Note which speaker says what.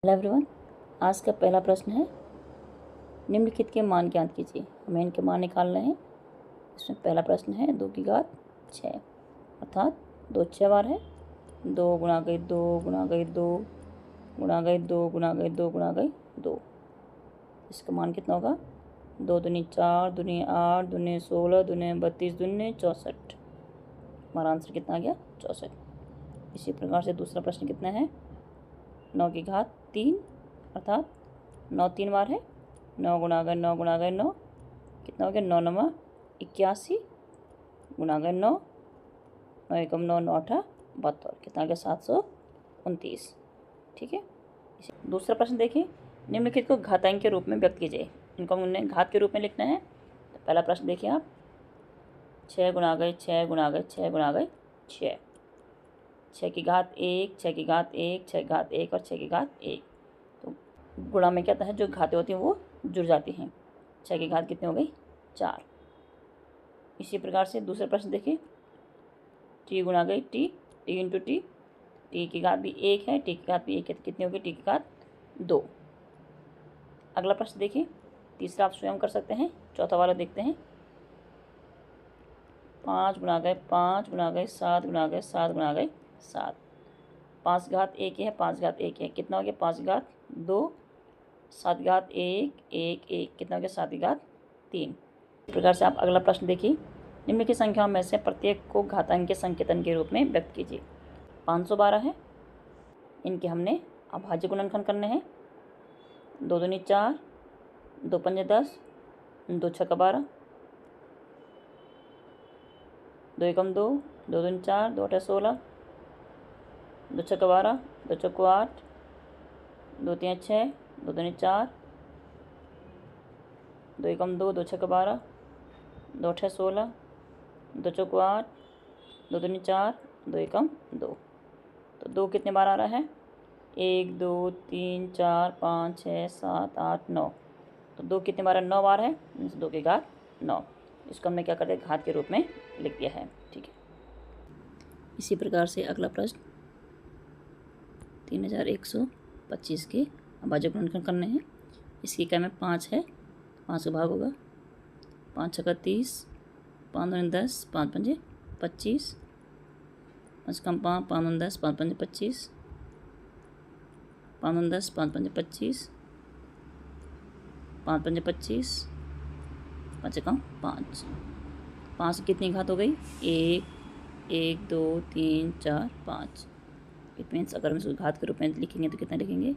Speaker 1: Hello everyone, आज का पहला प्रश्न है निम्नलिखित के मान ज्ञात कीजिए। हमें इनके मान निकालने हैं। इसमें पहला प्रश्न है 2 की घात 6 अर्थात 2 6 बार है। 2 गुणा गई 2 गुणा गई 2 गुणा गई 2 गुणा गई 2 गुणा गई 2। इसका मान कितना होगा? 2 दूनी 4 दूनी 8 दूनी 16 दूनी 32 दूनी 64। हमारा आंसर कितना आ गया? 64। इसी प्रकार से दूसरा प्रश्न कितना है? 9 की घात 3 अर्थात 9 3 बार है। 9 गुणा गए 9 गुणा गए 9 कितना हो गया? 9 9 81 गुणा गए 9 9 एकम 9 9 8 72 कितना हो गया? 729। ठीक है। दूसरा प्रश्न देखिए, निम्नलिखित को घातांक के रूप में व्यक्त कीजिए। इनको हमने घात के रूप में लिखना है। तो पहला प्रश्न देखिए आप, 6 गुणा गए 6 गुणा गए 6 गुणा गए 6, 6 की घात 1 6 की घात 1 6 की घात 1 और 6 की घात 1। तो गुणा में क्या होता है, जो घातें होती हैं वो जुड़ जाती हैं। 6 की घात कितनी हो गई? 4। इसी प्रकार से दूसरा प्रश्न देखिए, टी गुणा गई T T into T, T की घात भी 1 है टी की घात भी 1 है, तो कितनी होगी? टी की घात 2। अगला प्रश्न देखिए, तीसरा आप स्वयं कर सकते हैं। चौथा वाला देखते हैं, 5 गुणा गए 5 गुणा गए 7 गुणा गए 7 गुणा गए 7। 5 घात 1 है 5 घात 1 है, कितना हो गया? 5 घात 2। 7 घात 1 1 1 कितना हो गया? 7 घात 3। इस प्रकार से आप अगला प्रश्न देखिए, निम्नलिखित संख्याओं में से प्रत्येक को घातांक के संकेतन के रूप में व्यक्त कीजिए। 512 है, इनके हमने अभाज्य गुणनखंड करने हैं। 2 दूनी 4 2 पंजे 10 2 छक्का 12 2 एकम 2 2 दूनी 4 2 अठे 16 2 छक्का 12 2 चौको 8 2 3 6 2 दूनी 4 2 एकम 2 2 छक्का 12 2 अठे 16 2 चौको 8 2 दूनी 4 2 एकम 2। तो 2 कितने बार आ रहा है? 1 2 3 4 5 6 7 8 9। तो 2 कितने बार है? 9 बार है। 2 की घात 9। इसको हमने क्या कर दिया? घात के रूप में लिख दिया है। ठीक है। इसी प्रकार से अगला प्रश्न 3125 के अभाज्य गुणनखंड करने हैं। इसकी इकाई में 5 है, 5 का भाग होगा। 5 छक्का 30 5 दूनी 10 5 पंजे 25 5 कम 5 5 दूनी 10 5 पंजे 25 5 दूनी 10 5 पंजे 25 5 पंजे 25 5 कम 5 5 की कितनी घात हो गई? 1 1 2 3 4 5। इट मीन्स अगर हम इसको घात के रूप में लिखेंगे तो कितना लिखेंगे?